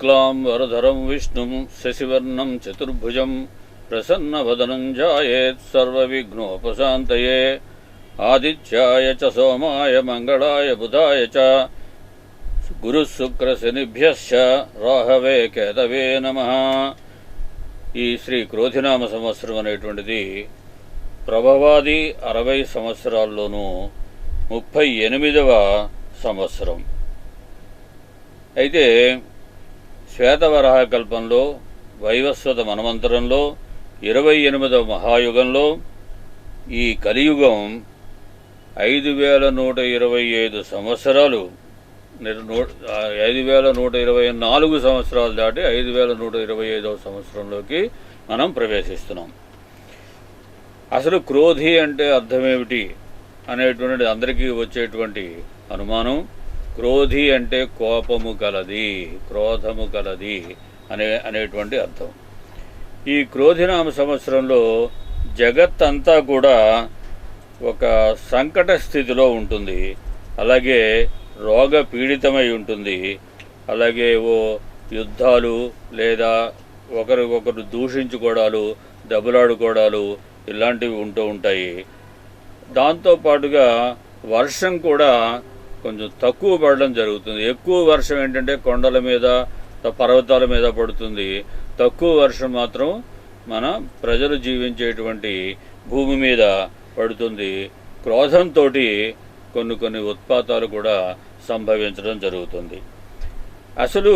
शुक्लां वरधरं विष्णुं शशिवर्णं चतुर्भुजं प्रसन्नवदनं ध्यायेत् सर्वविघ्नोपशान्तये आदित्याय च सोमाय मंगलाय बुधाय च गुरुशुक्रशनिभ्यश्च राहवे केतवे नमः। ఈ శ్రీ క్రోధినామ సంవత్సరం అనేటువంటిది ప్రభవాది 60 సంవత్సరాల్లోనూ 38వ సంవత్సరం. అయితే శ్వేతవరాహ కల్పంలో వైవస్వత మన్వంతరంలో 28వ మహాయుగంలో ఈ కలియుగం 5125 సంవత్సరాలు 5124 సంవత్సరాలు దాటి 5125వ సంవత్సరంలోకి మనం ప్రవేశిస్తున్నాం. అసలు క్రోధి అంటే అర్థమేమిటి అనేటువంటిది అందరికీ వచ్చేటువంటి అనుమానం. క్రోధి అంటే కోపము కలది, క్రోధము కలది అనేటువంటి అర్థం. ఈ క్రోధినామ సంవత్సరంలో జగత్తంతా కూడా ఒక సంకట స్థితిలో ఉంటుంది, అలాగే రోగ పీడితమై ఉంటుంది, అలాగే యుద్ధాలు లేదా ఒకరికొకరు దూషించుకోవడాలు, దెబ్బలాడుకోవడాలు ఇలాంటివి ఉంటూ ఉంటాయి. దాంతోపాటుగా వర్షం కూడా కొంచెం తక్కువ పడడం జరుగుతుంది. ఎక్కువ వర్షం ఏంటంటే కొండల మీద పర్వతాల మీద పడుతుంది, తక్కువ వర్షం మాత్రం మన ప్రజలు జీవించేటువంటి భూమి మీద పడుతుంది. క్రోధంతో కొన్ని ఉత్పాతాలు కూడా సంభవించడం జరుగుతుంది. అసలు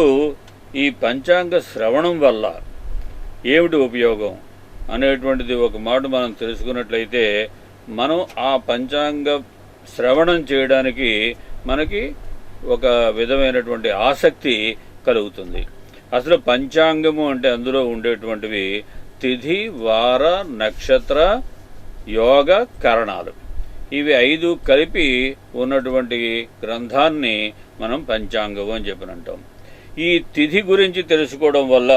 ఈ పంచాంగ శ్రవణం వల్ల ఏమిటి ఉపయోగం అనేటువంటిది ఒక మాట మనం తెలుసుకున్నట్లయితే మనం ఆ పంచాంగ శ్రవణం చేయడానికి మనకి ఒక విధమైనటువంటి ఆసక్తి కలుగుతుంది. అసలు పంచాంగము అంటే అందులో ఉండేటువంటివి తిథి, వార, నక్షత్ర, యోగ, కరణాలు, ఇవి 5 కలిపి ఉన్నటువంటి గ్రంథాన్ని మనం పంచాంగం అని చెప్పి అంటాం. ఈ తిథి గురించి తెలుసుకోవడం వల్ల,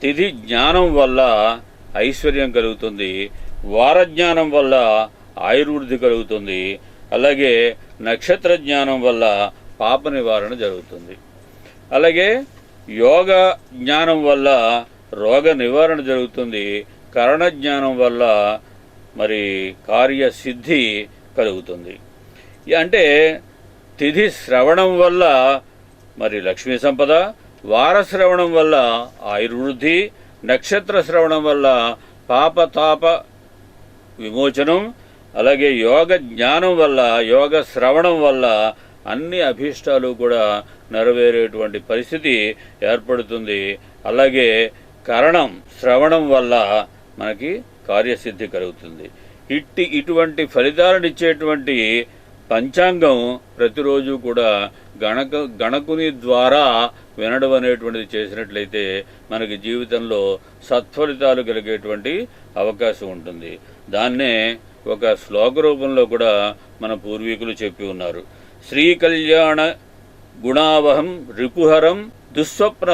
తిథి జ్ఞానం వల్ల ఐశ్వర్యం కలుగుతుంది, వారజ్ఞానం వల్ల ఆయుర్వృద్ధి కలుగుతుంది, అలాగే నక్షత్ర జ్ఞానం వల్ల పాప నివారణ జరుగుతుంది, అలాగే యోగ జ్ఞానం వల్ల రోగ నివారణ జరుగుతుంది, కరణ జ్ఞానం వల్ల మరి కార్యసిద్ధి కలుగుతుంది. అంటే తిథి శ్రవణం వల్ల మరి లక్ష్మీ సంపద, వార శ్రవణం వల్ల ఆయుర్వృద్ధి, నక్షత్ర శ్రవణం వల్ల పాపతాప విమోచనం, అలాగే యోగ జ్ఞానం వల్ల, యోగ శ్రవణం వల్ల అన్ని అభీష్టాలు కూడా నెరవేరేటువంటి పరిస్థితి ఏర్పడుతుంది. అలాగే కరణం శ్రవణం వల్ల మనకి కార్యసిద్ధి కలుగుతుంది. ఇటువంటి ఫలితాలను ఇచ్చేటువంటి పంచాంగం ప్రతిరోజు కూడా గణకుని ద్వారా వినడం అనేటువంటిది చేసినట్లయితే మనకి జీవితంలో సత్ఫలితాలు కలిగేటువంటి అవకాశం ఉంటుంది. దాన్నే ఒక శ్లోక రూపంలో కూడా మన పూర్వీకులు చెప్పి ఉన్నారు. శ్రీకళ్యాణ గుణావహం రిపుహరం దుస్వప్న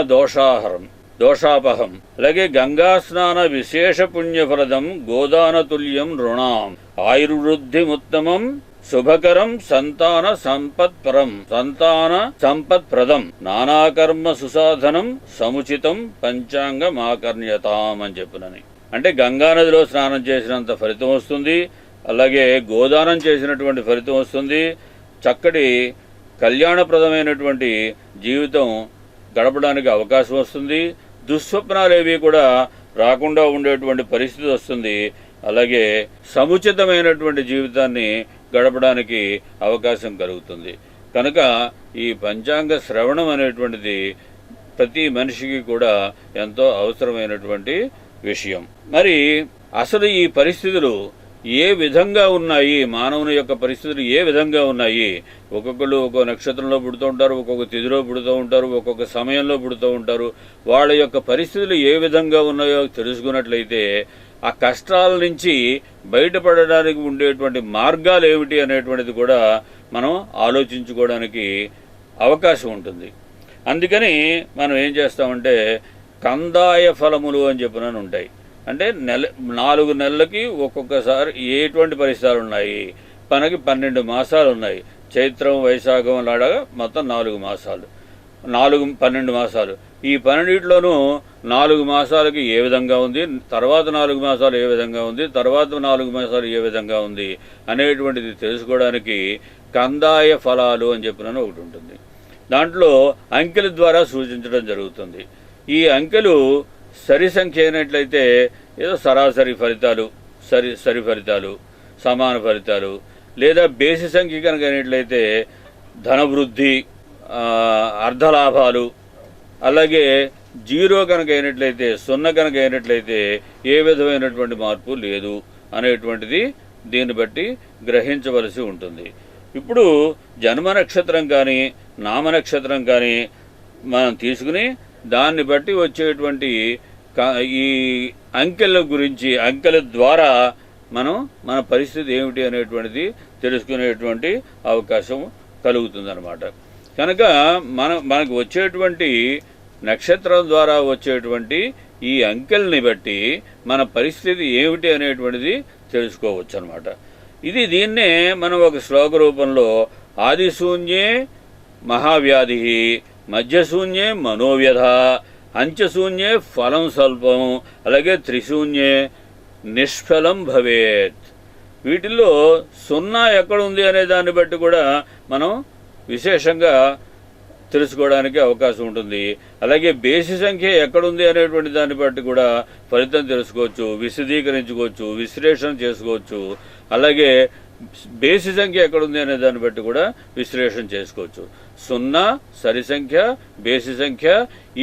దోషాపహం, అలాగే గంగా స్నాన విశేష పుణ్యఫలదం గోదానతుల్యం రుణాం ఆయుర్వృద్ధిముత్తమం శుభకరం సంతాన సంపత్ప్రదం నానాకర్మ సుసాధనం సముచితం పంచాంగమాకర్ణ్యతాం అని చెప్పునని. అంటే గంగానదిలో స్నానం చేసినంత ఫలితం వస్తుంది, అలాగే గోదానం చేసినటువంటి ఫలితం వస్తుంది, చక్కటి కళ్యాణప్రదమైనటువంటి జీవితం గడపడానికి అవకాశం వస్తుంది, దుస్వప్నాలేవి కూడా రాకుండా ఉండేటువంటి పరిస్థితి వస్తుంది, అలాగే సముచితమైనటువంటి జీవితాన్ని గడపడానికి అవకాశం కలుగుతుంది. కనుక ఈ పంచాంగ శ్రవణం అనేటువంటిది ప్రతి మనిషికి కూడా ఎంతో అవసరమైనటువంటి విషయం. మరి అసలు ఈ పరిస్థితులు ఏ విధంగా ఉన్నాయి, మానవుని యొక్క పరిస్థితులు ఏ విధంగా ఉన్నాయి? ఒక్కొక్కళ్ళు ఒక్కొక్క నక్షత్రంలో పుడుతూ ఉంటారు, ఒక్కొక్క తిథిలో పుడుతూ ఉంటారు, ఒక్కొక్క సమయంలో పుడుతూ ఉంటారు. వాళ్ళ యొక్క పరిస్థితులు ఏ విధంగా ఉన్నాయో తెలుసుకున్నట్లయితే ఆ కష్టాల నుంచి బయటపడడానికి ఉండేటువంటి మార్గాలు ఏమిటి అనేటువంటిది కూడా మనం ఆలోచించుకోవడానికి అవకాశం ఉంటుంది. అందుకని మనం ఏం చేస్తామంటే కందాయ ఫలములు అని చెప్పినని ఉంటాయి. అంటే 4 నెలలకి ఒక్కొక్కసారి ఎటువంటి పరిసరాలు ఉన్నాయి. మనకి 12 మాసాలు ఉన్నాయి. చైత్రం వైశాఖం లాగా మొత్తం 4 మాసాలు, 12 మాసాలు. ఈ 12లోనూ 4 మాసాలకి ఏ విధంగా ఉంది, తర్వాత 4 మాసాలు ఏ విధంగా ఉంది, తర్వాత 4 మాసాలు ఏ విధంగా ఉంది అనేటువంటిది తెలుసుకోవడానికి కందాయ ఫలాలు అని చెప్పినను ఒకటి ఉంటుంది. దాంట్లో అంకెల ద్వారా సూచించడం జరుగుతుంది. ఈ అంకెలు సరి సంఖ్య అయినట్లయితే ఏదో సరాసరి ఫలితాలు, సరి ఫలితాలు, సమాన ఫలితాలు, లేదా బేసి సంఖ్య కనుక అయినట్లయితే ధనవృద్ధి, అర్ధలాభాలు, అలాగే 0 కనుక అయినట్లయితే, 0 కనుక అయినట్లయితే ఏ విధమైనటువంటి మార్పు లేదు అనేటువంటిది దీన్ని బట్టి గ్రహించవలసి ఉంటుంది. ఇప్పుడు జన్మ నక్షత్రం కానీ నామ నక్షత్రం కానీ మనం తీసుకుని దాన్ని బట్టి వచ్చేటువంటి ఈ అంకెల గురించి, అంకెల ద్వారా మన పరిస్థితి ఏమిటి అనేటువంటిది తెలుసుకునేటువంటి అవకాశం కలుగుతుందన్నమాట. కనుక మనకు వచ్చేటువంటి నక్షత్రం ద్వారా వచ్చేటువంటి ఈ అంకెల్ని బట్టి మన పరిస్థితి ఏమిటి అనేటువంటిది తెలుసుకోవచ్చు అన్నమాట. దీన్నే మనం ఒక శ్లోక రూపంలో ఆదిశూన్యే మహావ్యాధి, మధ్యశూన్యే మనోవ్యధ, అంచశూన్యే ఫలం స్వల్పం, అలాగే త్రిశూన్యే నిష్ఫలం భవేత్. వీటిల్లో 0 ఎక్కడుంది అనే దాన్ని బట్టి కూడా మనం విశేషంగా తెలుసుకోవడానికి అవకాశం ఉంటుంది. అలాగే బేసి సంఖ్య ఎక్కడుంది అనేటువంటి దాన్ని బట్టి కూడా ఫలితం తెలుసుకోవచ్చు, విశదీకరించుకోవచ్చు, విశ్లేషణ చేసుకోవచ్చు. అలాగే బేసి సంఖ్య ఎక్కడుంది అనే దాన్ని బట్టి కూడా విశ్లేషణ చేసుకోవచ్చు. 0, సరి సంఖ్య, బేసి సంఖ్య,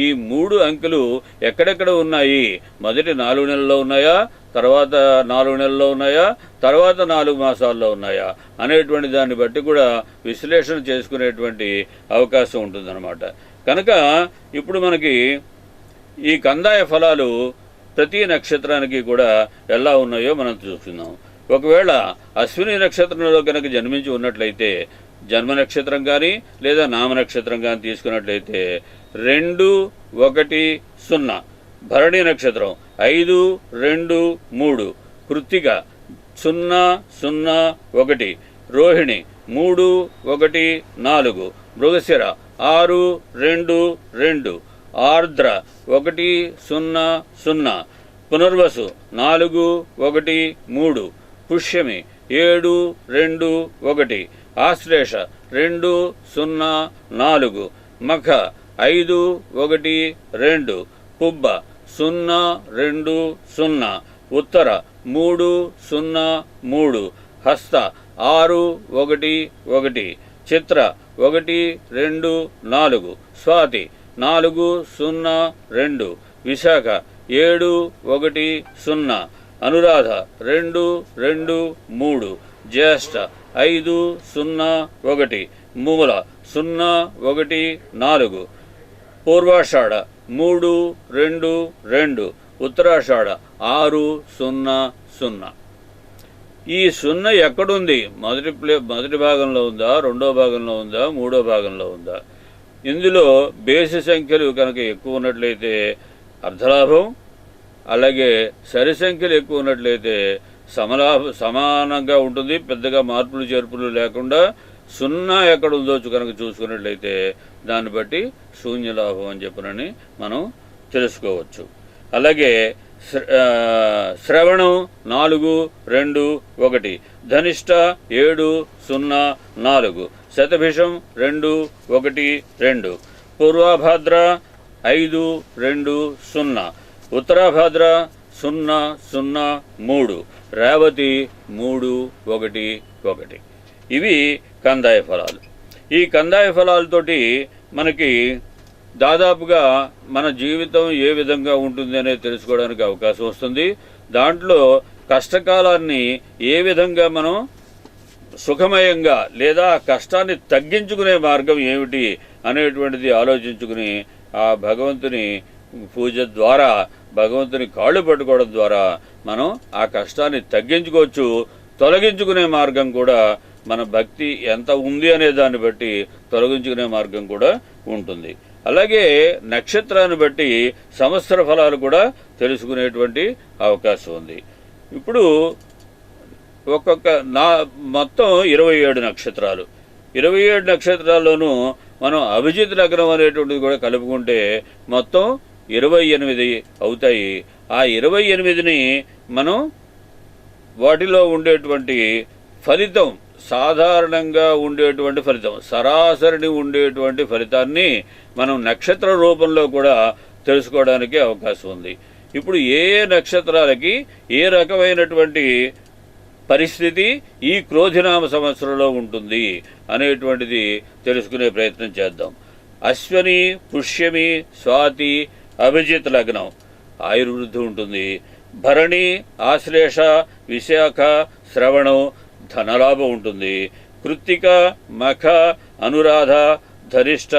ఈ 3 అంకెలు ఎక్కడెక్కడ ఉన్నాయి, మొదటి 4 నెలల్లో ఉన్నాయా, తర్వాత 4 నెలల్లో ఉన్నాయా, తర్వాత 4 మాసాల్లో ఉన్నాయా అనేటువంటి దాన్ని బట్టి కూడా విశ్లేషణ చేసుకునేటువంటి అవకాశం ఉంటుందన్నమాట. కనుక ఇప్పుడు మనకి ఈ కందాయ ఫలాలు ప్రతి నక్షత్రానికి కూడా ఎలా ఉన్నాయో మనం చూస్తున్నాం. ఒకవేళ అశ్విని నక్షత్రంలో కనుక జన్మించి ఉన్నట్లయితే, జన్మ నక్షత్రం కానీ లేదా నామ నక్షత్రం కానీ తీసుకున్నట్లయితే 2, 1, 0. భరణి నక్షత్రం 5, 2, 3. కృత్తిక 0, 0, 1. రోహిణి 3, 1, 4. మృగశిర 6, 2, 2. ఆర్ద్ర 1, 0, 0. పునర్వసు 4, 1, 3. పుష్యమి 7, 2, 1. ఆశ్లేష 2, 0, 4. మఖ 5, 1, 2. పుబ్బ 0, 2, 0. ఉత్తర 3, 0, 3. హస్త 6, 1, 1. చిత్ర 1, 2, 4. స్వాతి 4, 0, 2. విశాఖ 7, 1, 0. అనురాధ 2, 2, 3. జ్యేష్ఠ 5, 0, 1. మూల 0, 1, 4. పూర్వాషాఢ 3, 2, 2. ఉత్తరాషాఢ 6, 0, 0. ఈ 0 ఎక్కడుంది? మొదటి భాగంలో ఉందా, రెండో భాగంలో ఉందా, మూడో భాగంలో ఉందా? ఇందులో బేసి సంఖ్యలు కనుక ఎక్కువ ఉన్నట్లయితే అర్ధలాభం, అలాగే సరి సంఖ్యలు ఎక్కువ ఉన్నట్లయితే సమానంగా ఉంటుంది, పెద్దగా మార్పులు చేర్పులు లేకుండా. 0 ఎక్కడుందో కనుక చూసుకున్నట్లయితే దాన్ని బట్టి శూన్యలాభం అని చెప్పనని మనం తెలుసుకోవచ్చు. అలాగే శ్రవణం 4, 2, 1. ధనిష్ట 7, 0, 4. శతభిషం 2, 1, 2. పూర్వభాద్ర 5, 2, 0. ఉత్తరాభాద్ర 0, 0, 3. రేవతి 3, 1, 1. ఇవి కందాయ ఫలాలు. ఈ కందాయ ఫలాలతోటి మనకి దాదాపుగా మన జీవితం ఏ విధంగా ఉంటుంది అనేది తెలుసుకోవడానికి అవకాశం వస్తుంది. దాంట్లో కష్టకాలాన్ని ఏ విధంగా మనం సుఖమయంగా లేదా కష్టాన్ని తగ్గించుకునే మార్గం ఏమిటి అనేటువంటిది ఆలోచించుకుని ఆ భగవంతుని పూజ ద్వారా, భగవంతుని కాళ్ళు పట్టుకోవడం ద్వారా మనం ఆ కష్టాన్ని తగ్గించుకోవచ్చు. తొలగించుకునే మార్గం కూడా మన భక్తి ఎంత ఉంది అనే దాన్ని బట్టి తొలగించుకునే మార్గం కూడా ఉంటుంది. అలాగే నక్షత్రాన్ని బట్టి సంవత్సర ఫలాలు కూడా తెలుసుకునేటువంటి అవకాశం ఉంది. ఇప్పుడు మొత్తం 27 నక్షత్రాలు. 27 నక్షత్రాల్లోనూ మనం అభిజిత్ లగ్నం అనేటువంటిది కూడా కలుపుకుంటే మొత్తం 28 అవుతాయి. ఆ 28ని మనం వాటిలో ఉండేటువంటి ఫలితం, సాధారణంగా ఉండేటువంటి ఫలితం, సరాసరి ఉండేటువంటి ఫలితాన్ని మనం నక్షత్ర రూపంలో కూడా తెలుసుకోవడానికి అవకాశం ఉంది. ఇప్పుడు ఏ నక్షత్రాలకి ఏ రకమైనటువంటి పరిస్థితి ఈ క్రోధినామ సంవత్సరంలో ఉంటుంది అనేటువంటిది తెలుసుకునే ప్రయత్నం చేద్దాం. అశ్వని, పుష్యమి, స్వాతి, అభిజిత్ లగ్నం ఆయుర్వృద్ధి ఉంటుంది. భరణి, ఆశ్లేష, విశాఖ, శ్రవణం ధనలాభం ఉంటుంది. కృత్తిక, మఖ, అనురాధ, ధనిష్ట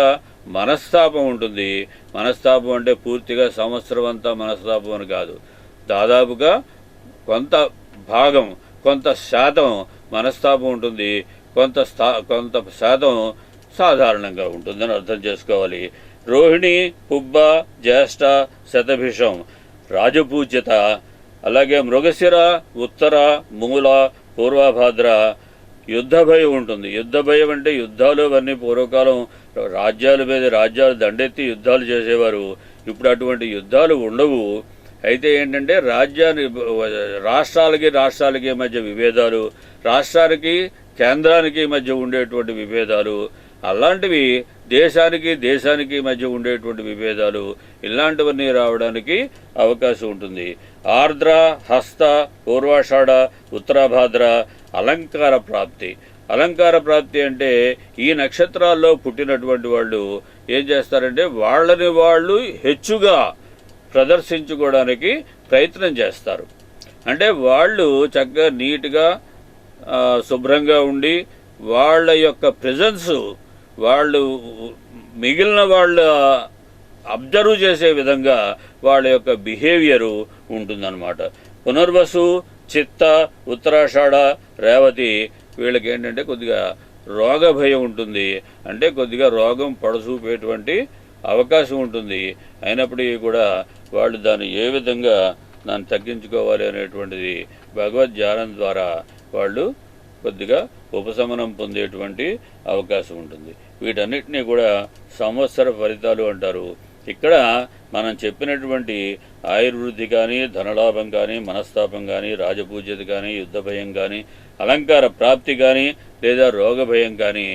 మనస్తాపం ఉంటుంది. మనస్తాపం అంటే పూర్తిగా సంవత్సరం అంతా మనస్తాపం అని కాదు, దాదాపుగా కొంత భాగం, కొంత శాతం మనస్తాపం ఉంటుంది, కొంత శాతం సాధారణంగా ఉంటుందని అర్థం చేసుకోవాలి. రోహిణి, పుబ్బ, జ్యేష్ఠ, శతభిషం రాజపూజ్యత. అలాగే మృగశిర, ఉత్తర, మూల, పూర్వభాద్ర యుద్ధ భయం ఉంటుంది. యుద్ధ భయం అంటే యుద్ధాలు అవన్నీ పూర్వకాలం రాజ్యాల మీద రాజ్యాలు దండెత్తి యుద్ధాలు చేసేవారు. ఇప్పుడు అటువంటి యుద్ధాలు ఉండవు. అయితే ఏంటంటే రాష్ట్రాలకి మధ్య విభేదాలు, రాష్ట్రానికి కేంద్రానికి మధ్య ఉండేటువంటి విభేదాలు, అలాంటివి దేశానికి మధ్య ఉండేటువంటి విభేదాలు, ఇలాంటివన్నీ రావడానికి అవకాశం ఉంటుంది. ఆర్ద్ర, హస్త, పూర్వాషాఢ, ఉత్తరాభాద్ర అలంకార ప్రాప్తి. అలంకార ప్రాప్తి అంటే ఈ నక్షత్రాల్లో పుట్టినటువంటి వాళ్ళు ఏం చేస్తారంటే వాళ్ళని వాళ్ళు హెచ్చుగా ప్రదర్శించుకోవడానికి ప్రయత్నం చేస్తారు. అంటే వాళ్ళు చక్కగా నీట్గా శుభ్రంగా ఉండి వాళ్ళ యొక్క ప్రెజెన్స్ వాళ్ళు మిగిలిన వాళ్ళ అబ్జర్వ్ చేసే విధంగా వాళ్ళ యొక్క బిహేవియరు ఉంటుందన్నమాట. పునర్వసు, చిత్త, ఉత్తరాషాఢ, రేవతి వీళ్ళకి ఏంటంటే కొద్దిగా రోగ భయం ఉంటుంది. అంటే కొద్దిగా రోగం పడసూపేటువంటి అవకాశం ఉంటుంది. అయినప్పటికీ కూడా వాళ్ళు దాన్ని ఏ విధంగా దాన్ని తగ్గించుకోవాలి అనేటువంటిది భగవద్ ధ్యానం ద్వారా వాళ్ళు కొద్దిగా ఉపశమనం పొందేటువంటి అవకాశం ఉంటుంది. వీటన్నిటినీ కూడా సంవత్సర ఫలితాలు అంటారు. ఇక్కడ మనం చెప్పినటువంటి ఆయుర్వృద్ధి కానీ, ధనలాభం కానీ, మనస్తాపం కానీ, రాజపూజ్యత కానీ, యుద్ధ భయం కానీ, అలంకార ప్రాప్తి కానీ, లేదా రోగ భయం కానీ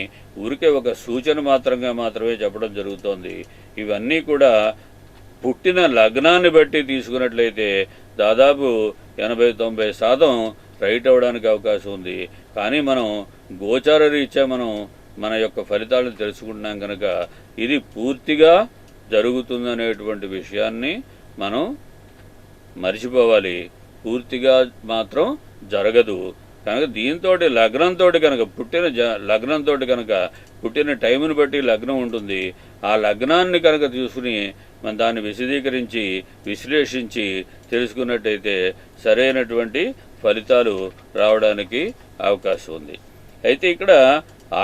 ఊరికే ఒక సూచన మాత్రమే చెప్పడం జరుగుతోంది. ఇవన్నీ కూడా పుట్టిన లగ్నాన్ని బట్టి తీసుకున్నట్లయితే దాదాపు 80-90% రైట్ అవ్వడానికి అవకాశం ఉంది. కానీ మనం గోచార రీత్యా మన యొక్క ఫలితాలను తెలుసుకుంటున్నాం కనుక ఇది పూర్తిగా జరుగుతుందనేటువంటి విషయాన్ని మనం మర్చిపోవాలి. పూర్తిగా మాత్రం జరగదు కనుక దీంతో లగ్నంతో కనుక పుట్టిన టైంని బట్టి లగ్నం ఉంటుంది. ఆ లగ్నాన్ని కనుక తీసుకుని మనం దాన్ని విశ్లేషించి తెలుసుకున్నట్టయితే సరైనటువంటి ఫలితాలు రావడానికి అవకాశం ఉంది. అయితే ఇక్కడ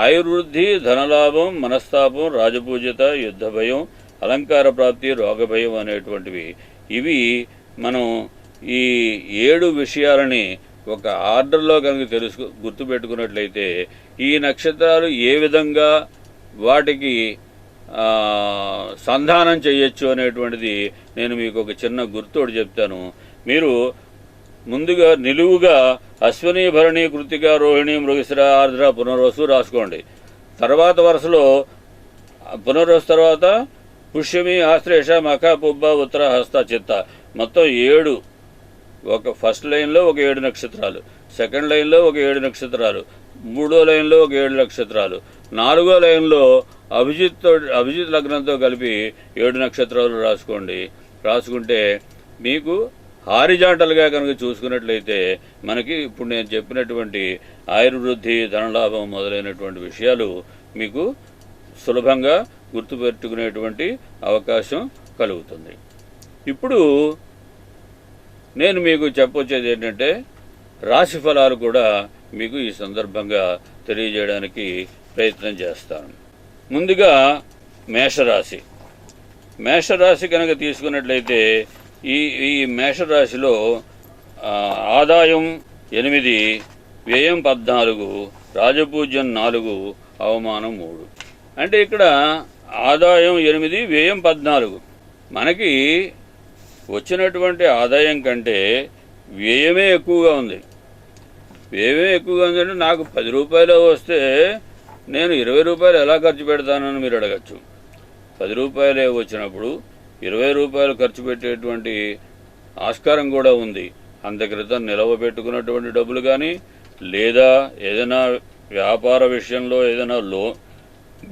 ఆయుర్వృద్ధి, ధనలాభం, మనస్తాపం, రాజపూజ్యత, యుద్ధ భయం, అలంకార ప్రాప్తి, రోగ భయం అనేటువంటివి ఇవి మనం ఈ 7 విషయాలని ఒక ఆర్డర్లో కనుక గుర్తుపెట్టుకున్నట్లయితే ఈ నక్షత్రాలు ఏ విధంగా వాటికి సంధానం చేయొచ్చు అనేటువంటిది నేను మీకు ఒక చిన్న గుర్తోడు చెప్తాను. మీరు ముందుగా నిలువుగా అశ్వని, భరణి, కృత్తిక, రోహిణి, మృగశిర, ఆర్ద్ర, పునర్వసు రాసుకోండి. తర్వాత వరుసలో పునర్వసు తర్వాత పుష్యమి, ఆశ్లేష, మఖ, పుబ్బ, ఉత్తర, హస్త, చిత్త మొత్తం 7. ఒక ఫస్ట్ లైన్లో ఒక 7 నక్షత్రాలు, సెకండ్ లైన్లో ఒక 7 నక్షత్రాలు, మూడో లైన్లో ఒక 7 నక్షత్రాలు, నాలుగో లైన్లో అభిజిత్ లగ్నంతో కలిపి 7 నక్షత్రాలు రాసుకుంటే మీకు హారిజాంటల్గా కనుక చూసుకున్నట్లయితే మనకి ఇప్పుడు నేను చెప్పినటువంటి ఆయుర్వృద్ధి, ధనలాభం మొదలైనటువంటి విషయాలు మీకు సులభంగా గుర్తుపెట్టుకునేటువంటి అవకాశం కలుగుతుంది. ఇప్పుడు నేను మీకు చెప్పొచ్చేది ఏంటంటే రాశి ఫలాలు కూడా మీకు ఈ సందర్భంగా తెలియజేయడానికి ప్రయత్నం చేస్తాను. ముందుగా మేషరాశి కనుక తీసుకున్నట్లయితే ఈ మేషరాశిలో ఆదాయం 8, వ్యయం 14, రాజపూజ్యం 4, అవమానం 3. అంటే ఇక్కడ ఆదాయం 8, వ్యయం 14. మనకి వచ్చినటువంటి ఆదాయం కంటే వ్యయమే ఎక్కువగా ఉంది. వ్యయమే ఎక్కువగా ఉందంటే నాకు 10 రూపాయలు వస్తే నేను 20 రూపాయలు ఎలా ఖర్చు పెడతానని మీరు అడగచ్చు. 10 రూపాయలే వచ్చినప్పుడు 20 రూపాయలు ఖర్చు పెట్టేటువంటి ఆస్కారం కూడా ఉంది. అంత క్రితం నిలవ పెట్టుకున్నటువంటి డబ్బులు కానీ, లేదా ఏదైనా వ్యాపార విషయంలో ఏదైనా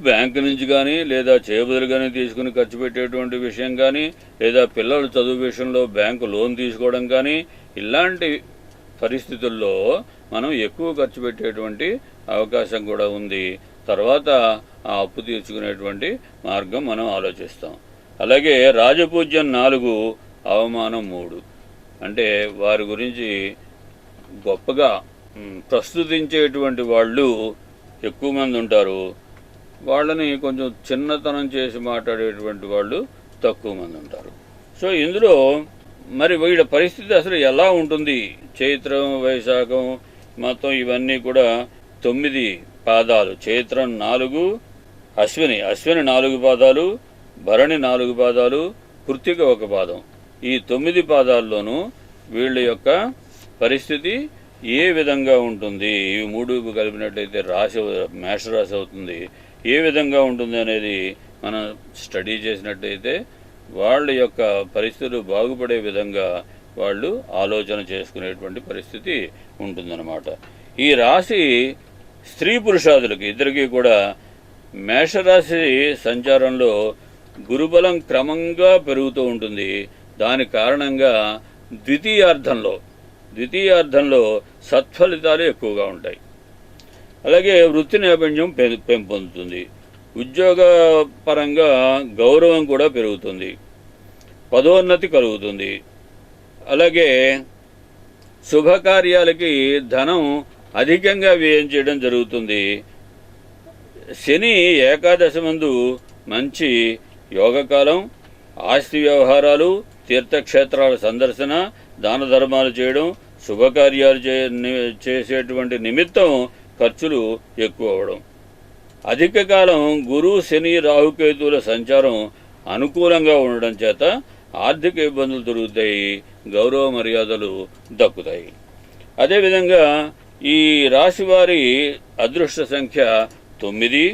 బ్యాంకు నుంచి కానీ, లేదా చేబదులు కానీ తీసుకుని ఖర్చు పెట్టేటువంటి విషయం కానీ, లేదా పిల్లల చదువు విషయంలో బ్యాంకు లోన్ తీసుకోవడం కానీ, ఇలాంటి పరిస్థితుల్లో మనం ఎక్కువ ఖర్చు పెట్టేటువంటి అవకాశం కూడా ఉంది. తర్వాత ఆ అప్పు తీర్చుకునేటువంటి మార్గం మనం ఆలోచిస్తాం. అలాగే రాజపూజ్యం 4, అవమానం 3. అంటే వారి గురించి గొప్పగా ప్రస్తుతించేటువంటి వాళ్ళు ఎక్కువ మంది ఉంటారు. వాళ్ళని కొంచెం చిన్నతనం చేసి మాట్లాడేటువంటి వాళ్ళు తక్కువ మంది ఉంటారు. సో ఇందులో మరి వీళ్ళ పరిస్థితి అసలు ఎలా ఉంటుంది? చైత్రం, వైశాఖం మొత్తం ఇవన్నీ కూడా 9 పాదాలు. చైత్రం 4, అశ్విని 4 పాదాలు, భరణి 4 పాదాలు, కృత్తిక 1 పాదం. ఈ 9 పాదాల్లోనూ వీళ్ళ యొక్క పరిస్థితి ఏ విధంగా ఉంటుంది? ఇవి 3 కలిపినట్లయితే రాశి మేషరాశి అవుతుంది. ఏ విధంగా ఉంటుంది అనేది మనం స్టడీ చేసినట్లయితే వాళ్ళ యొక్క పరిస్థితులు బాగుపడే విధంగా వాళ్ళు ఆలోచన చేసుకునేటువంటి పరిస్థితి ఉంటుందన్నమాట. ఈ రాశి స్త్రీ పురుషాదులకి ఇద్దరికీ కూడా మేషరాశి సంచారంలో గురుబలం క్రమంగా పెరుగుతూ ఉంటుంది. దాని కారణంగా ద్వితీయార్థంలో సత్ఫలితాలు ఎక్కువగా ఉంటాయి. అలాగే వృత్తి నైపుణ్యం పెంపొందుతుంది. ఉద్యోగ పరంగా గౌరవం కూడా పెరుగుతుంది. పదోన్నతి కలుగుతుంది. అలాగే శుభకార్యాలకి ధనం అధికంగా వ్యయం చేయడం జరుగుతుంది. శని ఏకాదశి మందు మంచి యోగకాలం. ఆస్తి వ్యవహారాలు, తీర్థక్షేత్రాల సందర్శన, దాన ధర్మాలు చేయడం, శుభకార్యాలు చేసేటువంటి నిమిత్తం ఖర్చులు ఎక్కువ అవడం. అధిక కాలం గురు, శని, రాహుకేతువుల సంచారం అనుకూలంగా ఉండడం చేత ఆర్థిక ఇబ్బందులు దొరుకుతాయి, గౌరవ మర్యాదలు దక్కుతాయి. అదేవిధంగా ఈ రాశివారి అదృష్ట సంఖ్య 9,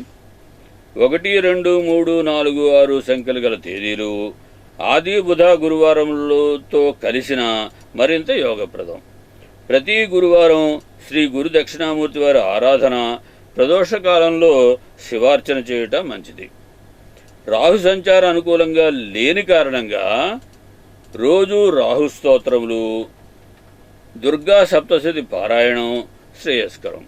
1, 2, 3, 4, 6 సంఖ్యలు గల తేదీలు ఆది, బుధ, గురువారంతో కలిసిన మరింత యోగప్రదం. ప్రతి గురువారం శ్రీ గురు దక్షిణామూర్తి వారి ఆరాధన, ప్రదోషకాలంలో శివార్చన చేయటం మంచిది. రాహు సంచార అనుకూలంగా లేని కారణంగా రోజు రాహు స్తోత్రములు, దుర్గా సప్తశతి పారాయణం శ్రేయస్కరం.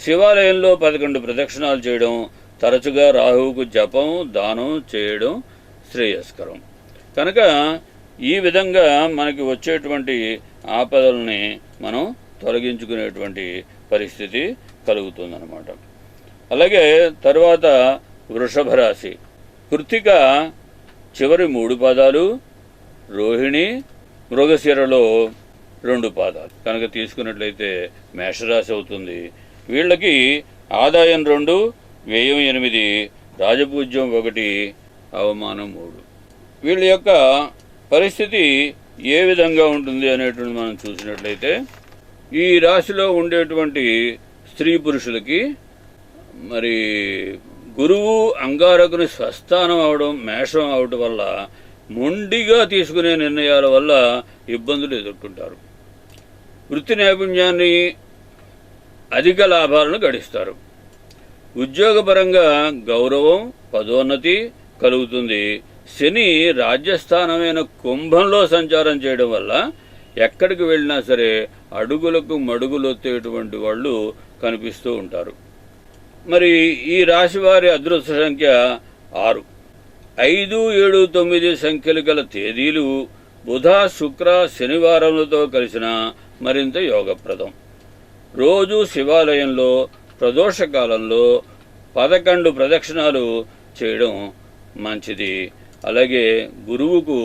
శివాలయంలో 11 ప్రదక్షిణాలు చేయడం, తరచుగా రాహువుకు జపం, దానం చేయడం శ్రేయస్కరం. కనుక ఈ విధంగా మనకి వచ్చేటువంటి ఆపదల్ని మనం తొలగించుకునేటువంటి పరిస్థితి కలుగుతుందన్నమాట. అలాగే తర్వాత వృషభ రాశి. కృత్తిక చివరి 3 పాదాలు, రోహిణి, మృగశిరలో 2 పాదాలు కనుక తీసుకున్నట్లయితే మేషరాశి అవుతుంది. వీళ్ళకి ఆదాయం 2, వ్యయం 8, రాజపూజ్యం 1, అవమానం 3. వీళ్ళ యొక్క పరిస్థితి ఏ విధంగా ఉంటుంది అనేటువంటి మనం చూసినట్లయితే ఈ రాశిలో ఉండేటువంటి స్త్రీ పురుషులకి మరి గురువు అంగారకుని స్వస్థానం అవడం, మేషం అవడం వల్ల మొండిగా తీసుకునే నిర్ణయాల వల్ల ఇబ్బందులు ఎదుర్కొంటారు. వృత్తి నైపుణ్యాన్ని, అధిక లాభాలను గడిస్తారు. ఉద్యోగపరంగా గౌరవం, పదోన్నతి కలుగుతుంది. శని రాజ్యస్థానమైన కుంభంలో సంచారం చేయడం వల్ల ఎక్కడికి వెళ్ళినా సరే అడుగులకు మడుగులొత్తేటువంటి వాళ్ళు కనిపిస్తూ ఉంటారు. మరి ఈ రాశి వారి అదృష్ట సంఖ్య 6, 5, 7, 9 సంఖ్యలు గల తేదీలు బుధ, శుక్ర, శనివారములతో కలిసిన మరింత యోగప్రదం. రోజు శివాలయంలో ప్రదోషకాలంలో 11 ప్రదక్షిణాలు చేయడం మంచిది. అలాగే గురువుకు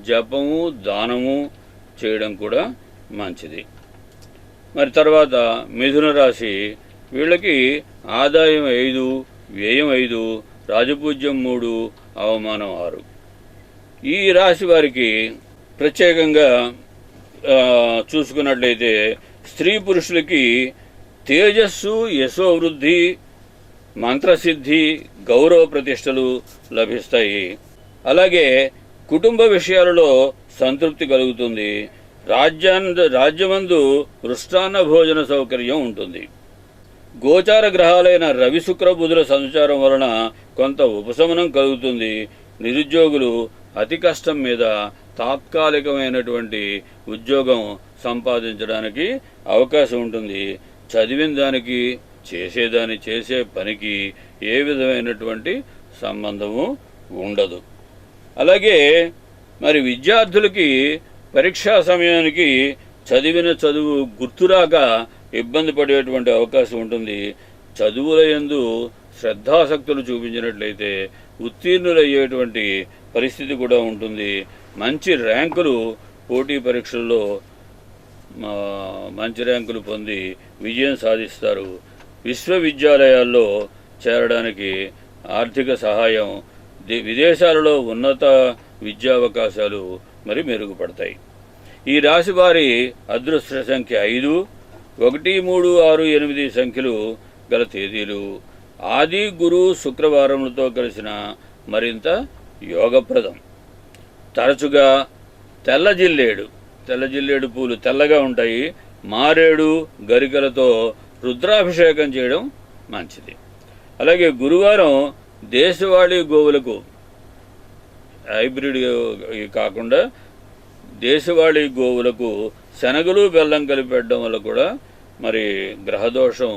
జపము, దానము చేయడం కూడా మంచిది. మరి తర్వాత మిథున రాశి. వీళ్ళకి ఆదాయం 5, వ్యయం 5, రాజపూజ్యం 3, అవమానం 6. ఈ రాశి వారికి ప్రత్యేకంగా చూసుకున్నట్లయితే స్త్రీ పురుషులకి తేజస్సు, యశోవృద్ధి, మంత్రసిద్ధి, గౌరవ ప్రతిష్టలు లభిస్తాయి. అలాగే కుటుంబ విషయాలలో సంతృప్తి కలుగుతుంది. రాజ్యమందు మృష్టాన్న భోజన సౌకర్యం ఉంటుంది. గోచార గ్రహాలైన రవి, శుక్ర, బుధుల సంచారం వలన కొంత ఉపశమనం కలుగుతుంది. నిరుద్యోగులు అతి కష్టం మీద తాత్కాలికమైనటువంటి ఉద్యోగం సంపాదించడానికి అవకాశం ఉంటుంది. చదివిన దానికి చేసే పనికి ఏ విధమైనటువంటి సంబంధము ఉండదు. అలాగే మరి విద్యార్థులకి పరీక్షా సమయానికి చదివిన చదువు గుర్తురాక ఇబ్బంది పడేటువంటి అవకాశం ఉంటుంది. చదువుల యందు శ్రద్ధాసక్తులు చూపించినట్లయితే ఉత్తీర్ణులయ్యేటువంటి పరిస్థితి కూడా ఉంటుంది. మంచి ర్యాంకులు పోటీ పరీక్షల్లో మంచి ర్యాంకులు పొంది విజయం సాధిస్తారు. విశ్వవిద్యాలయాల్లో చేరడానికి ఆర్థిక సహాయం, విదేశాలలో ఉన్నత విద్యావకాశాలు మరి మెరుగుపడతాయి. ఈ రాశి వారి అదృష్ట సంఖ్య 5, 1, 3, 6, 8 సంఖ్యలు గల తేదీలు. ఆది, గురు, శుక్రవారములతో కలిసిన మరింత యోగప్రదం. తరచుగా తెల్ల జిల్లేడు పూలు తెల్లగా ఉంటాయి. మారేడు గరికలతో రుద్రాభిషేకం చేయడం మంచిది. అలాగే గురువారం దేశవాళీ గోవులకు, హైబ్రిడ్ కాకుండా దేశవాళీ గోవులకు శనగలు, బెల్లం కలిపి పెట్టడం వల్ల కూడా మరి గ్రహదోషం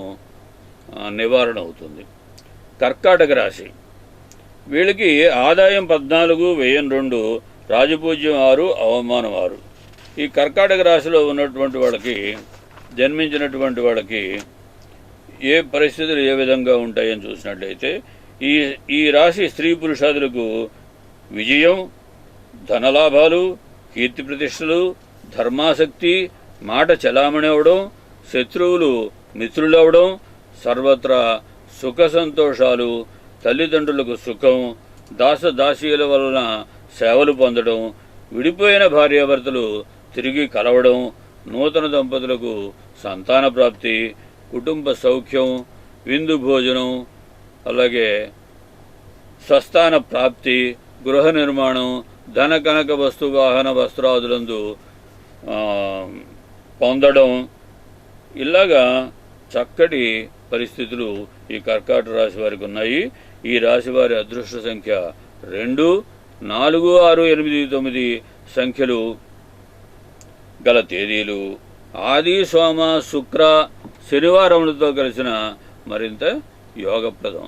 నివారణ అవుతుంది. కర్కాటక రాశి వీళ్ళకి ఆదాయం 14, వ్యయం 2, రాజపూజ్యం 6, అవమానం 6. ఈ కర్కాటక రాశిలో ఉన్నటువంటి వాళ్ళకి, జన్మించినటువంటి వాళ్ళకి ఏ పరిస్థితులు ఏ విధంగా ఉంటాయని చూసినట్లయితే ఈ రాశి స్త్రీ పురుషాదులకు విజయం, ధనలాభాలు, కీర్తి ప్రతిష్టలు, ధర్మాసక్తి, మాట చలామణి అవడం, శత్రువులు మిత్రులవడం, సర్వత్రా సుఖ సంతోషాలు, తల్లిదండ్రులకు సుఖం, దాసదాసీల వలన సేవలు పొందడం, విడిపోయిన భార్యాభర్తలు తిరిగి కలవడం, నూతన దంపతులకు సంతాన ప్రాప్తి, కుటుంబ సౌఖ్యం, విందు భోజనం, అలాగే స్వస్థాన ప్రాప్తి, గృహ నిర్మాణం, ధన కనక వస్తు వాహన వస్త్రాదులందు పొందడం, ఇలాగా చక్కటి పరిస్థితులు ఈ కర్కాటక రాశి వారికి ఉన్నాయి. ఈ రాశి వారి అదృష్ట సంఖ్య 2, 4, 6, 8, 9 సంఖ్యలు గల తేదీలు. ఆది, సోమ, శుక్ర, శనివారములతో కలిసిన మరింత యోగప్రదం.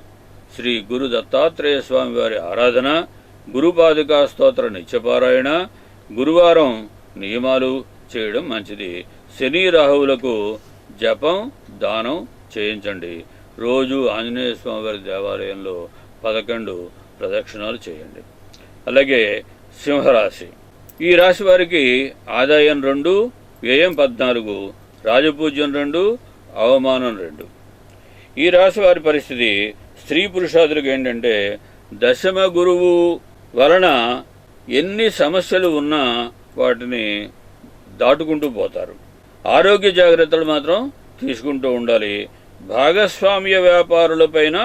శ్రీ గురు దత్తాత్రేయ స్వామి వారి ఆరాధన, గురుపాదుకా స్తోత్ర నిత్యపారాయణ, గురువారం నియమాలు చేయడం మంచిది. శని, రాహువులకు జపం, దానం చేయించండి. రోజు ఆంజనేయ స్వామి వారి దేవాలయంలో 11 ప్రదక్షిణాలు చేయండి. అలాగే సింహరాశి ఈ రాశి వారికి ఆదాయం 2, వ్యయం 14, రాజపూజ్యం 2, అవమానం 2. ఈ రాశి వారి పరిస్థితి స్త్రీ పురుషాదులకు ఏంటంటే దశమ గురువు వలన ఎన్ని సమస్యలు ఉన్నా వాటిని దాటుకుంటూ పోతారు. ఆరోగ్య జాగ్రత్తలు మాత్రం తీసుకుంటూ ఉండాలి. భాగస్వామ్య వ్యాపారులపైన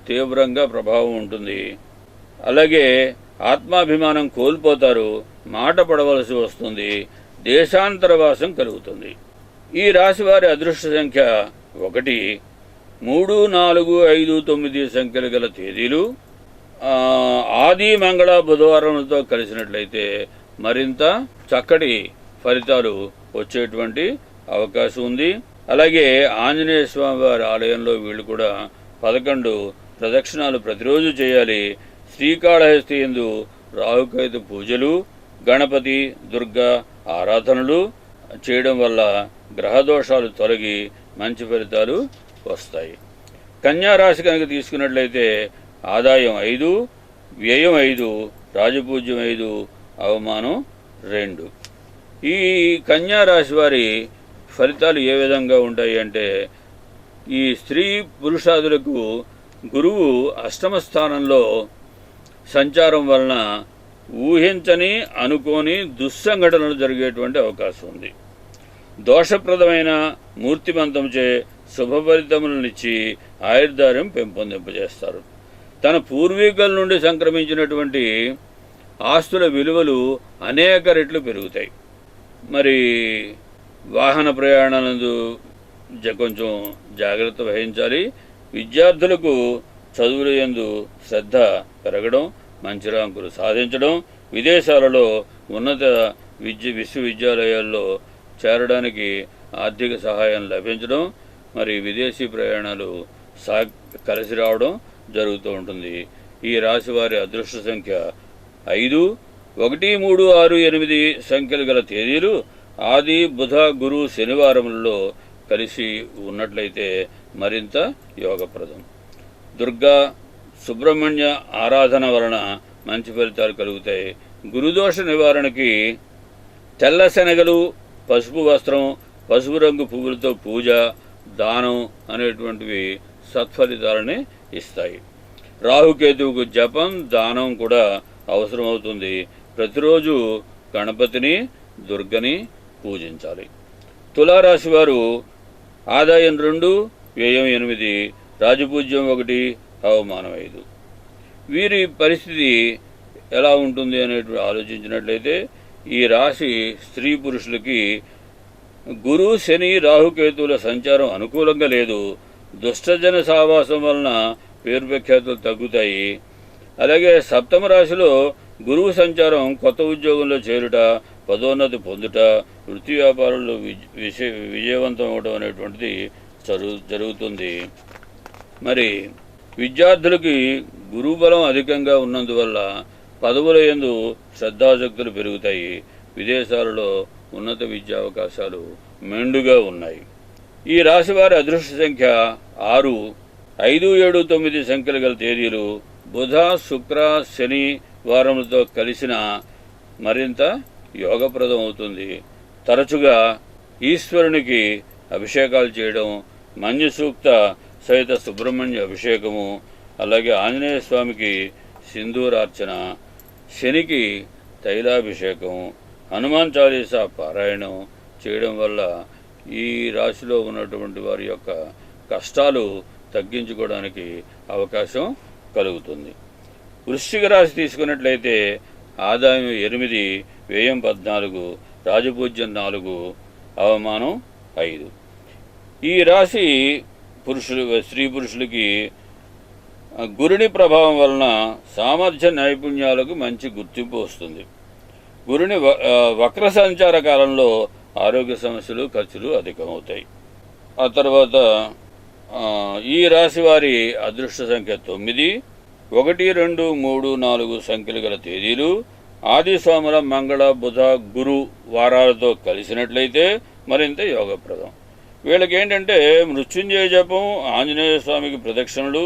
తీవ్రంగా ప్రభావం ఉంటుంది. అలాగే ఆత్మాభిమానం కోల్పోతారు, మాట పడవలసి వస్తుంది, దేశాంతరవాసం కలుగుతుంది. ఈ రాశి వారి అదృష్ట సంఖ్య 1, 3, 4, 5, 9 సంఖ్యలు గల తేదీలు. ఆది, మంగళ, బుధవారంతో కలిసినట్లయితే మరింత చక్కటి ఫలితాలు వచ్చేటువంటి అవకాశం ఉంది. అలాగే ఆంజనేయ స్వామి వారి ఆలయంలో వీళ్ళు కూడా 11 ప్రదక్షిణాలు ప్రతిరోజు చేయాలి. శ్రీకాళహస్తి యందు రాహుకేతు పూజలు, గణపతి, దుర్గా ఆరాధనలు చేయడం వల్ల గ్రహదోషాలు తొలగి మంచి ఫలితాలు వస్తాయి. కన్యా రాశి కనుక తీసుకున్నట్లయితే ఆదాయం 5, వ్యయం 5, రాజపూజ్యం 5, అవమానం 2. ఈ కన్యా రాశి వారి ఫలితాలు ఏ విధంగా ఉంటాయి అంటే ఈ స్త్రీ పురుషాదులకు గురువు అష్టమ స్థానంలో సంచారం వలన ఊహించని అనుకోని దుస్సంఘటనలు జరిగేటువంటి అవకాశం ఉంది. దోషప్రదమైన మూర్తిమంతంచే శుభఫలితములనిచ్చి ఆయుర్దార్యం పెంపొందింపజేస్తారు. తన పూర్వీకుల నుండి సంక్రమించినటువంటి ఆస్తుల విలువలు అనేక రెట్లు పెరుగుతాయి. మరి వాహన ప్రయాణాలందు కొంచెం జాగ్రత్త వహించాలి. విద్యార్థులకు చదువుల యందు శ్రద్ధ పెరగడం, మంచి ర్యాంకులు సాధించడం, విదేశాలలో ఉన్నత విశ్వవిద్యాలయాల్లో చేరడానికి ఆర్థిక సహాయం లభించడం, మరి విదేశీ ప్రయాణాలు కలిసి రావడం జరుగుతూ ఉంటుంది. ఈ రాశి వారి అదృష్ట సంఖ్య 5, 1, 3, 6, 8 సంఖ్యలు గల తేదీలు ఆది, బుధ, గురు, శనివారములలో కలిసి ఉన్నట్లయితే మరింత యోగప్రదం. దుర్గా సుబ్రహ్మణ్య ఆరాధన వలన మంచి ఫలితాలు కలుగుతాయి. గురుదోష నివారణకి తెల్ల శనగలు, పసుపు వస్త్రం, పసుపు రంగు పువ్వులతో పూజ, దానం అనేటువంటివి సత్ఫలితాలని ఇస్తాయి. రాహుకేతువుకు జపం, దానం కూడా అవసరమవుతుంది. ప్రతిరోజు గణపతిని, దుర్గని పూజించాలి. తులారాశి వారు ఆదాయం 2, వ్యయం 8, రాజపూజ్యం 1, అవమానం 5. వీరి పరిస్థితి ఎలా ఉంటుంది అనేటువంటి ఆలోచించినట్లయితే ఈ రాశి స్త్రీ పురుషులకి గురు, శని, రాహుకేతువుల సంచారం అనుకూలంగా లేదు. దుష్టజన సావాసం వలన పేరు ప్రఖ్యాతులు తగ్గుతాయి. అలాగే సప్తమ రాశిలో గురువు సంచారం కొత్త ఉద్యోగంలో చేరుట, పదోన్నతి పొందుట, వృత్తి వ్యాపారంలో విజయవంతం అవడం అనేటువంటిది జరుగుతుంది. మరి విద్యార్థులకి గురుబలం అధికంగా ఉన్నందువల్ల పదవుల యందు శ్రద్ధాశక్తులు పెరుగుతాయి. విదేశాలలో ఉన్నత విద్యా అవకాశాలు మెండుగా ఉన్నాయి. ఈ రాశి వారి అదృష్ట సంఖ్య 6, 5, 7, 9 సంఖ్యలు గల తేదీలు బుధ, శుక్ర, శని వారములతో కలిసిన మరింత యోగప్రదం అవుతుంది. తరచుగా ఈశ్వరునికి అభిషేకాలు చేయడం, మన్యు సూక్త సహిత సుబ్రహ్మణ్య అభిషేకము, అలాగే ఆంజనేయ స్వామికి సింధూరార్చన, శనికి తైలాభిషేకం, హనుమాన్ చాలీసా పారాయణం చేయడం వల్ల ఈ రాశిలో ఉన్నటువంటి వారి యొక్క కష్టాలు తగ్గించుకోవడానికి అవకాశం కలుగుతుంది. వృశ్చిక రాశి తీసుకున్నట్లయితే ఆదాయం 8, వ్యయం 14, రాజపూజ్యం 4, అవమానం 5. ఈ రాశి స్త్రీ పురుషులకి గురుని ప్రభావం వలన సామర్థ్య నైపుణ్యాలకు మంచి గుర్తింపు వస్తుంది. గురుని వక్ర సంచార కాలంలో ఆరోగ్య సమస్యలు, ఖర్చులు అధికమవుతాయి. ఆ తర్వాత ఈ రాశి వారి అదృష్ట సంఖ్య 9, 1, 2, 3, 4 సంఖ్యలు గల తేదీలు ఆది, సోమల, మంగళ, బుధ, గురు వారాలతో కలిసినట్లయితే మరింత యోగప్రదం. వీళ్ళకి ఏంటంటే మృత్యుంజయ జపం, ఆంజనేయ స్వామికి ప్రదక్షిణలు,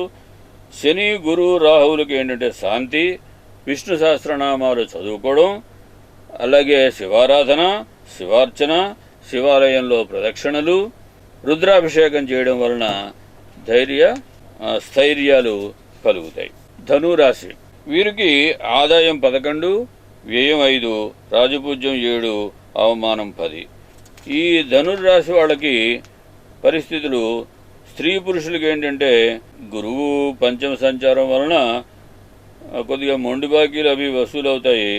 శని, గురు, రాహువులకి ఏంటంటే శాంతి, విష్ణు సహస్రనామాలు చదువుకోవడం, అలాగే శివారాధన, శివార్చన, శివాలయంలో ప్రదక్షిణలు, రుద్రాభిషేకం చేయడం వలన స్థైర్యాలు కలుగుతాయి. ధనురాశి వీరికి ఆదాయం 11, వ్యయం 5, రాజపూజ్యం 7, అవమానం 10. ఈ ధనుర్రాశి వాళ్ళకి పరిస్థితులు స్త్రీ పురుషులకి ఏంటంటే గురువు పంచమ సంచారం వలన కొద్దిగా మొండి బాకీలు అవి వసూలు అవుతాయి.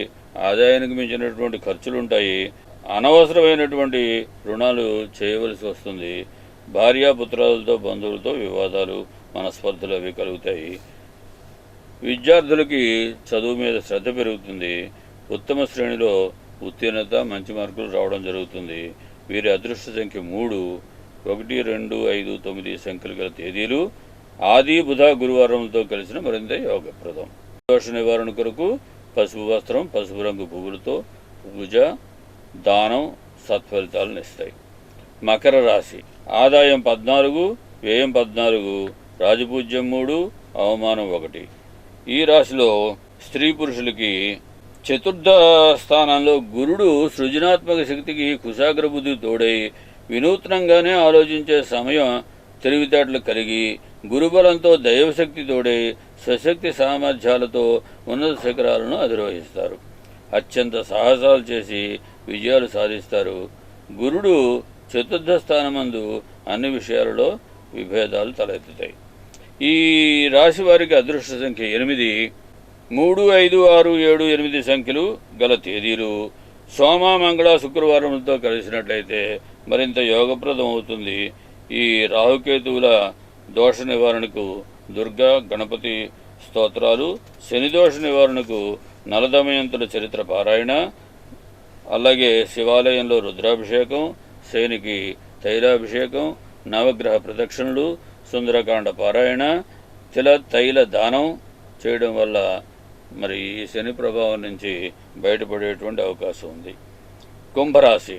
ఆదాయానికి మించినటువంటి ఖర్చులు ఉంటాయి. అనవసరమైనటువంటి రుణాలు చేయవలసి వస్తుంది. భార్యాపుత్రాలతో, బంధువులతో వివాదాలు, మనస్పర్ధలు అవి కలుగుతాయి. విద్యార్థులకి చదువు మీద శ్రద్ధ పెరుగుతుంది. ఉత్తమ శ్రేణిలో ఉత్తీర్ణత, మంచి మార్కులు రావడం జరుగుతుంది. వీరి అదృష్ట సంఖ్య 3, 1, 2, 5, 9 సంఖ్యలు గల తేదీలు ఆది, బుధ, గురువారంతో కలిసిన మరింత యోగప్రదం. దోష నివారణ కొరకు పసుపు వస్త్రం, పసుపు రంగు పువ్వులతో పూజ, దానం సత్ఫలితాలను ఇస్తాయి. మకర రాశి ఆదాయం 14, వ్యయం 14, రాజపూజ్యం 3, అవమానం 1. ఈ రాశిలో స్త్రీ పురుషులకి చతుర్థ స్థానంలో గురుడు సృజనాత్మక శక్తికి కుశాగ్ర బుద్ధి తోడై వినూత్నంగానే ఆలోచించే సమయం, తెలివితేటలు కలిగి గురుబలంతో దైవశక్తి తోడే స్వశక్తి సామర్థ్యాలతో ఉన్నత శిఖరాలను అధిరోహిస్తారు. అత్యంత సాహసాలు చేసి విజయాలు సాధిస్తారు. గురుడు చతుర్థ స్థానమందు అన్ని విషయాలలో విభేదాలు తలెత్తుతాయి. ఈ రాశి వారికి అదృష్ట సంఖ్య 8. 3, 5, 6, 7, 8 సంఖ్యలు గల తేదీలు సోమ, మంగళ, శుక్రవారంతో కలిసినట్లయితే మరింత యోగప్రదం అవుతుంది. ఈ రాహుకేతువుల దోష నివారణకు దుర్గా గణపతి స్తోత్రాలు, శని దోష నివారణకు నలదమయంతుల చరిత్ర పారాయణ, అలాగే శివాలయంలో రుద్రాభిషేకం, శనికి తైలాభిషేకం, నవగ్రహ ప్రదక్షిణలు, సుందరకాండ పారాయణ, తైల దానం చేయడం వల్ల మరి ఈ శని ప్రభావం నుంచి బయటపడేటువంటి అవకాశం ఉంది. కుంభరాశి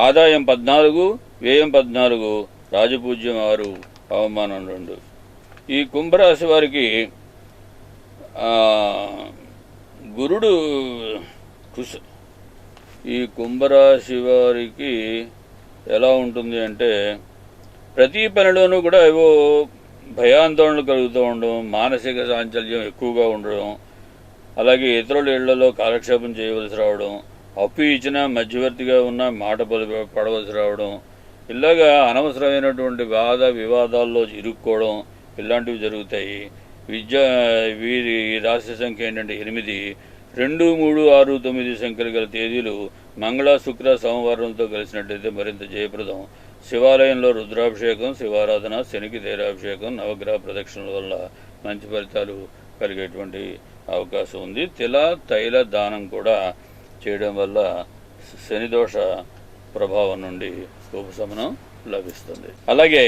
ఆదాయం 14, వ్యయం 14, రాజపూజ్యం 6, అవమానం 2. ఈ కుంభరాశి వారికి గురుడు ఈ కుంభరాశి వారికి ఎలా ఉంటుంది అంటే ప్రతి పనిలోనూ కూడా ఏవో భయాందోళనలు కలుగుతూ ఉండడం, మానసిక చాంచల్యం ఎక్కువగా ఉండడం, అలాగే ఇతరుల ఇళ్లలో కాలక్షేపం చేయవలసి రావడం, అప్పు ఇచ్చినా మధ్యవర్తిగా ఉన్న మాట పడవలసి రావడం, ఇలాగా అనవసరమైనటువంటి వాద వివాదాల్లో ఇరుక్కోవడం ఇలాంటివి జరుగుతాయి. వీరి రాశి సంఖ్య ఏంటంటే 8. 2, 3, 6, 9 సంఖ్యలు గల తేదీలు మంగళ, శుక్ర, సోమవారంతో కలిసినట్లయితే మరింత జయప్రదం. శివాలయంలో రుద్రాభిషేకం, శివారాధన, శనికి తైలాభిషేకం, నవగ్రహ ప్రదక్షిణల వల్ల మంచి ఫలితాలు కలిగేటువంటి అవకాశం ఉంది. తైల దానం కూడా చేయడం వల్ల శనిదోష ప్రభావం నుండి ఉపశమనం లభిస్తుంది. అలాగే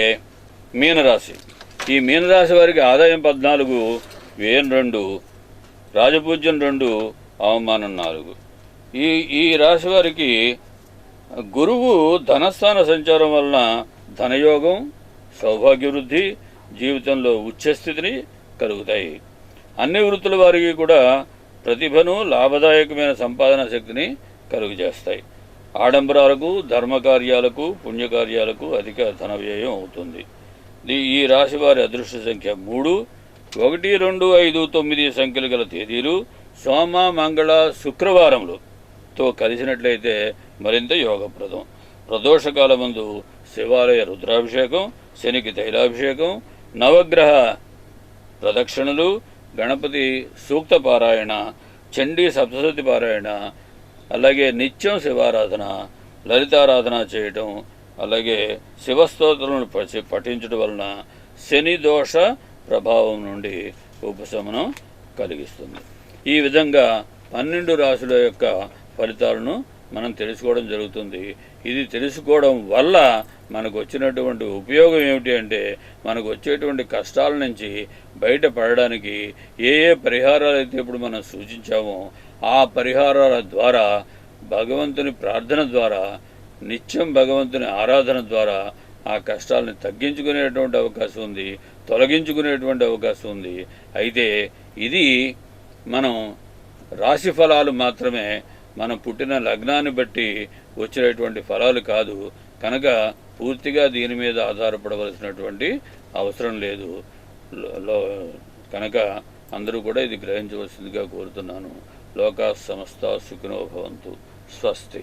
మీనరాశి. ఈ మీనరాశి వారికి ఆదాయం 14, వ్యయం 2, రాజపూజ్యం 2, అవమానం 4. ఈ రాశి వారికి గురువు ధనస్థాన సంచారం వలన ధనయోగం, సౌభాగ్యవృద్ధి, జీవితంలో ఉచ్చస్థితిని కలుగుతాయి. అన్ని వృత్తుల వారికి కూడా ప్రతిభను, లాభదాయకమైన సంపాదన శక్తిని కలుగజేస్తాయి. ఆడంబరాలకు, ధర్మకార్యాలకు, పుణ్యకార్యాలకు అధిక ధన వ్యయం అవుతుంది. ఈ రాశి వారి అదృష్ట సంఖ్య 3. 1, 2, 5, 9 సంఖ్యలు గల తేదీలు సోమ, మంగళ, శుక్రవారములతో కలిసినట్లయితే మరింత యోగప్రదం. ప్రదోషకాలమందు శివాలయ రుద్రాభిషేకం, శనికి తైలాభిషేకం, నవగ్రహ ప్రదక్షిణలు, గణపతి సూక్త పారాయణ, చండీ సప్తశతి పారాయణ, అలాగే నిత్యం శివారాధన, లలితారాధన చేయటం, అలాగే శివస్తోత్రాలను పఠించడం వలన శని దోష ప్రభావం నుండి ఉపశమనం కలిగిస్తుంది. ఈ విధంగా 12 రాశుల యొక్క ఫలితాలను మనం తెలుసుకోవడం జరుగుతుంది. ఇది తెలుసుకోవడం వల్ల మనకు వచ్చినటువంటి ఉపయోగం ఏమిటి అంటే మనకు వచ్చేటువంటి కష్టాల నుంచి బయటపడడానికి ఏ పరిహారాలు అయితే ఇప్పుడు మనం సూచించామో ఆ పరిహారాల ద్వారా, భగవంతుని ప్రార్థన ద్వారా, నిత్యం భగవంతుని ఆరాధన ద్వారా ఆ కష్టాలను తగ్గించుకునేటువంటి అవకాశం ఉంది, తొలగించుకునేటువంటి అవకాశం ఉంది. అయితే ఇది మనం రాశి ఫలాలు మాత్రమే, మనం పుట్టిన లగ్నాన్ని బట్టి వచ్చేటువంటి ఫలాలు కాదు కనుక పూర్తిగా దీని మీద ఆధారపడవలసినటువంటి అవసరం లేదు కనుక అందరూ కూడా ఇది గ్రహించవలసిందిగా కోరుతున్నాను. లోకా సమస్త సుఖినో భవంతు. స్వస్తి.